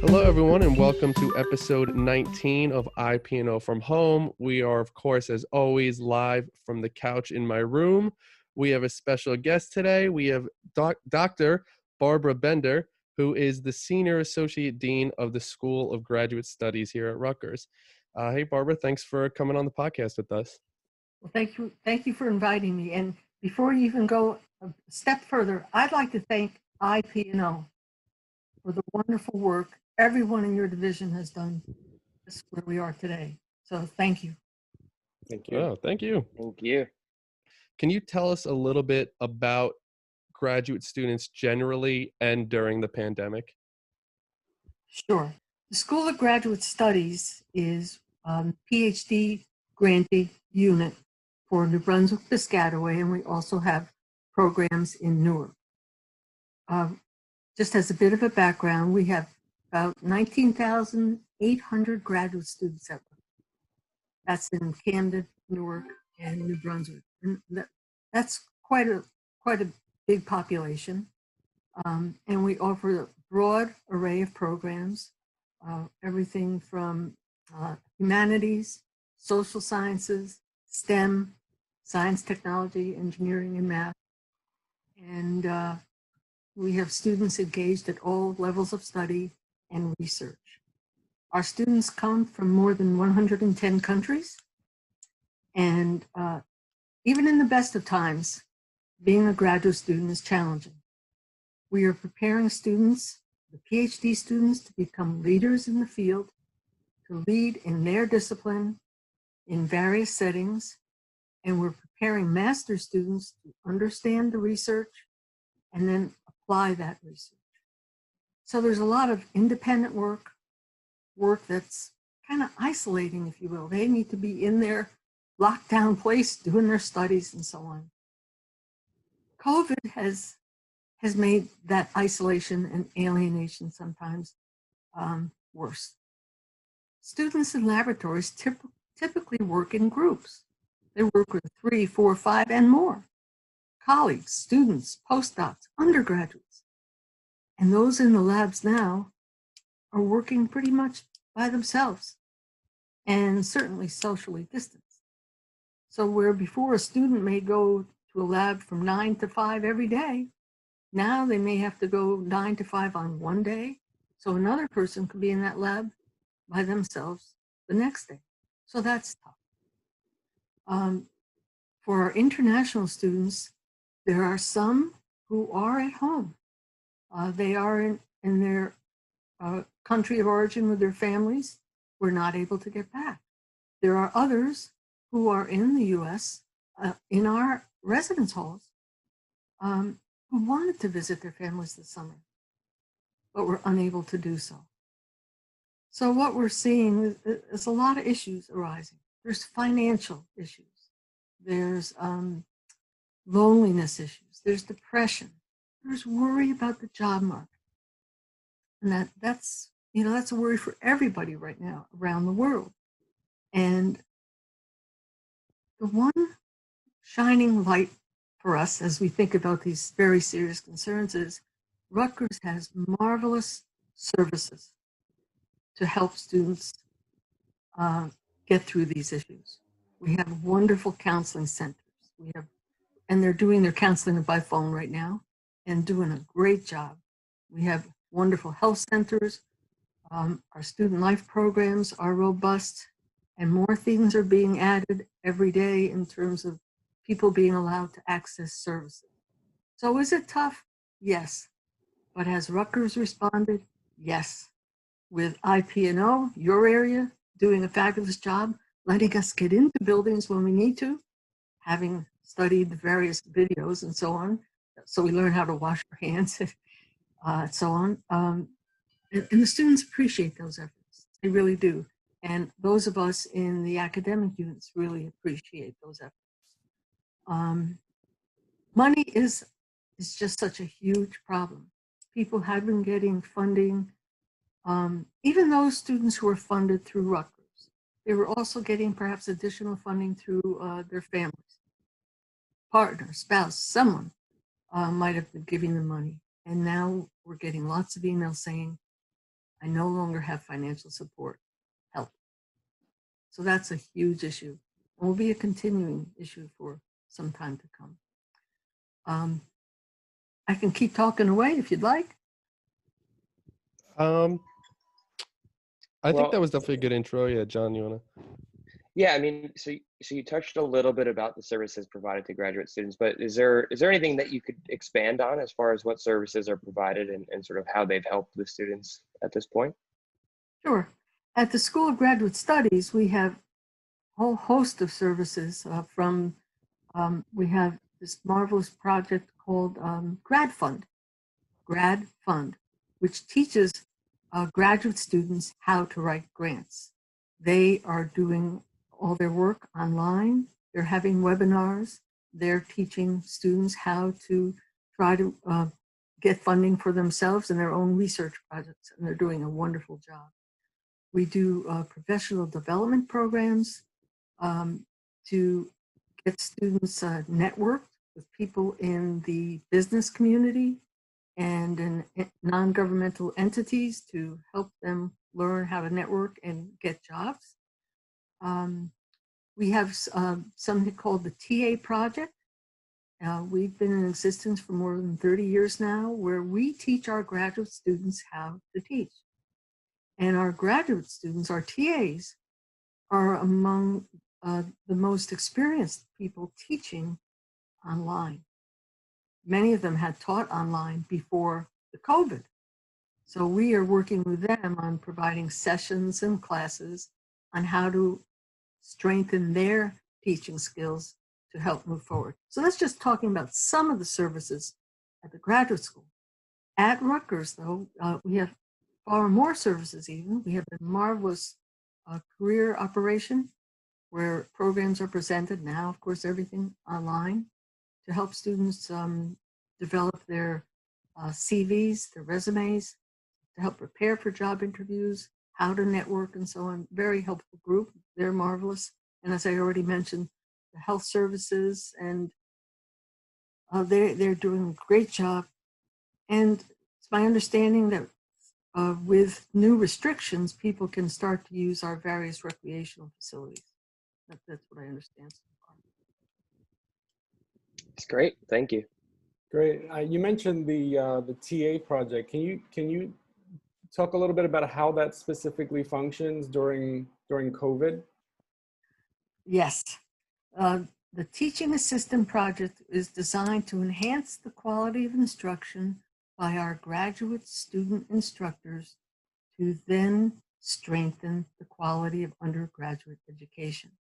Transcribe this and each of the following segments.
Hello, everyone, and welcome to episode 19 of IP&O from home. We are, of course, as always, live from the couch in my room. We have a special guest today. We have Dr. Barbara Bender, who is the Senior Associate Dean of the School of Graduate Studies here at Rutgers. Hey, Barbara, thanks for coming on the podcast with us. Well, thank you for inviting me. And before you even go a step further, I'd like to thank IP&O for the wonderful work everyone in your division has done. This is where we are today. So thank you. Thank you. Oh, thank you. Thank you. Can you tell us a little bit about graduate students generally and during the pandemic? Sure. The School of Graduate Studies is a PhD grantee unit for New Brunswick, Piscataway, and we also have programs in Newark. Just as a bit of a background, we have about 19,800 graduate students at Rutgers. That's in Camden, Newark, and New Brunswick. And that's quite a big population. And we offer a broad array of programs, everything from humanities, social sciences, STEM, science, technology, engineering, and math. And we have students engaged at all levels of study and research. Our students come from more than 110 countries. And even in the best of times, being a graduate student is challenging. We are preparing students, the PhD students, to become leaders in the field, to lead in their discipline in various settings. And we're preparing master's students to understand the research and then apply that research. So there's a lot of independent work that's kind of isolating, if you will. They need to be in their lockdown place doing their studies and so on. COVID has made that isolation and alienation sometimes worse. Students in laboratories typically work in groups. They work with 3, 4, 5, and more colleagues, students, postdocs, undergraduates. And those in the labs now are working pretty much by themselves and certainly socially distanced. So where before a student may go to a lab from 9 to 5 every day, now they may have to go 9 to 5 on one day. So another person could be in that lab by themselves the next day. So that's tough. For our international students, there are some who are at home. They are in their country of origin with their families. We're not able to get back. There are others who are in the US, in our residence halls, who wanted to visit their families this summer, but were unable to do so. So what we're seeing is a lot of issues arising. There's financial issues. There's loneliness issues. There's depression. There's worry about the job market. And that's a worry for everybody right now around the world. And the one shining light for us as we think about these very serious concerns is Rutgers has marvelous services to help students get through these issues. We have wonderful counseling centers. And they're doing their counseling by phone right now and doing a great job. We have wonderful health centers. Our student life programs are robust, and more things are being added every day in terms of people being allowed to access services. So is it tough? Yes. But has Rutgers responded? Yes. With IP&O, your area, doing a fabulous job, letting us get into buildings when we need to, having studied the various videos and so on, so we learn how to wash our hands and so on. And the students appreciate those efforts. They really do. And those of us in the academic units really appreciate those efforts. Money is just such a huge problem. People have been getting funding. Even those students who are funded through Rutgers, they were also getting perhaps additional funding through their families, partner, spouse, someone. might have been giving them money. And now we're getting lots of emails saying, I no longer have financial support. Help. So that's a huge issue. And will be a continuing issue for some time to come. I can keep talking away if you'd like. I think that Well, was definitely a good intro. Yeah, John, you wanna? yeah, I mean, so you touched a little bit about the services provided to graduate students, but is there anything that you could expand on as far as what services are provided and sort of how they've helped the students at this point? Sure. At the School of Graduate Studies, we have a whole host of services we have this marvelous project called Grad Fund, which teaches graduate students how to write grants. They are doing all their work online. They're having webinars. They're teaching students how to try to get funding for themselves and their own research projects, and they're doing a wonderful job. We do professional development programs to get students networked with people in the business community and in non-governmental entities to help them learn how to network and get jobs. We have something called the TA Project. We've been in existence for more than 30 years now, where we teach our graduate students how to teach. And our graduate students, our TAs, are among the most experienced people teaching online. Many of them had taught online before the COVID. So we are working with them on providing sessions and classes on how to strengthen their teaching skills to help move forward. So that's just talking about some of the services at the graduate school. At Rutgers, though, we have far more services even. We have a marvelous career operation where programs are presented now, of course, everything online to help students develop their CVs, their resumes, to help prepare for job interviews, how to network and so on. Very helpful group. They're marvelous. And as I already mentioned, the health services, and they're doing a great job. And it's my understanding that with new restrictions, people can start to use our various recreational facilities. That's what I understand so far. It's great. Thank you. Great. You mentioned the TA project. Can you talk a little bit about how that specifically functions during COVID? Yes. The Teaching Assistant Project is designed to enhance the quality of instruction by our graduate student instructors to then strengthen the quality of undergraduate education.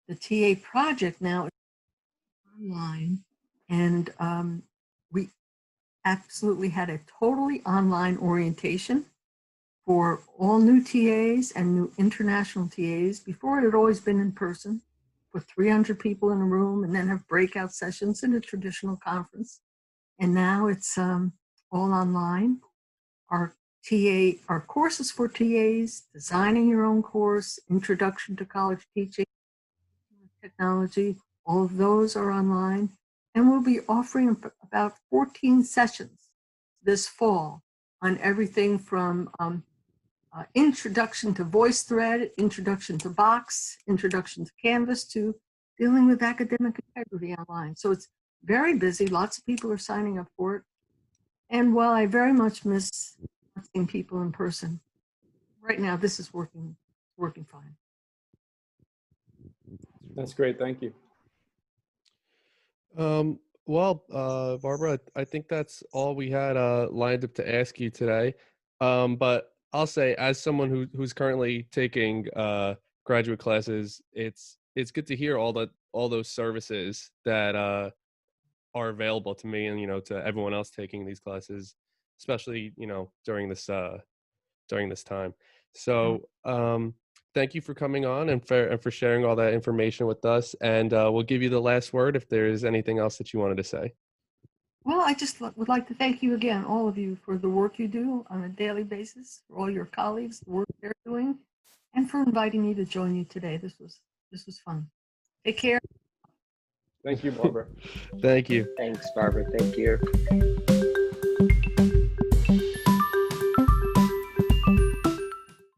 The TA project now is online, and we absolutely had a totally online orientation for all new TAs and new international TAs. Before, it had always been in person, with 300 people in a room, and then have breakout sessions in a traditional conference. And now it's all online. Our courses for TAs, designing your own course, introduction to college teaching, technology, all of those are online. And we'll be offering about 14 sessions this fall on everything from introduction to VoiceThread, introduction to Box, introduction to Canvas, to dealing with academic integrity online. So it's very busy. Lots of people are signing up for it. And while I very much miss seeing people in person, right now this is working fine. That's great. Thank you. Well, Barbara, I think that's all we had lined up to ask you today. But I'll say, as someone who's currently taking graduate classes, it's good to hear all those services that are available to me and to everyone else taking these classes, especially during this time. So thank you for coming on and for sharing all that information with us. And we'll give you the last word if there's anything else that you wanted to say. Well, I just would like to thank you again, all of you, for the work you do on a daily basis, for all your colleagues, the work they're doing, and for inviting me to join you today. This was fun. Take care. Thank you, Barbara. Thank you. Thanks, Barbara. Thank you.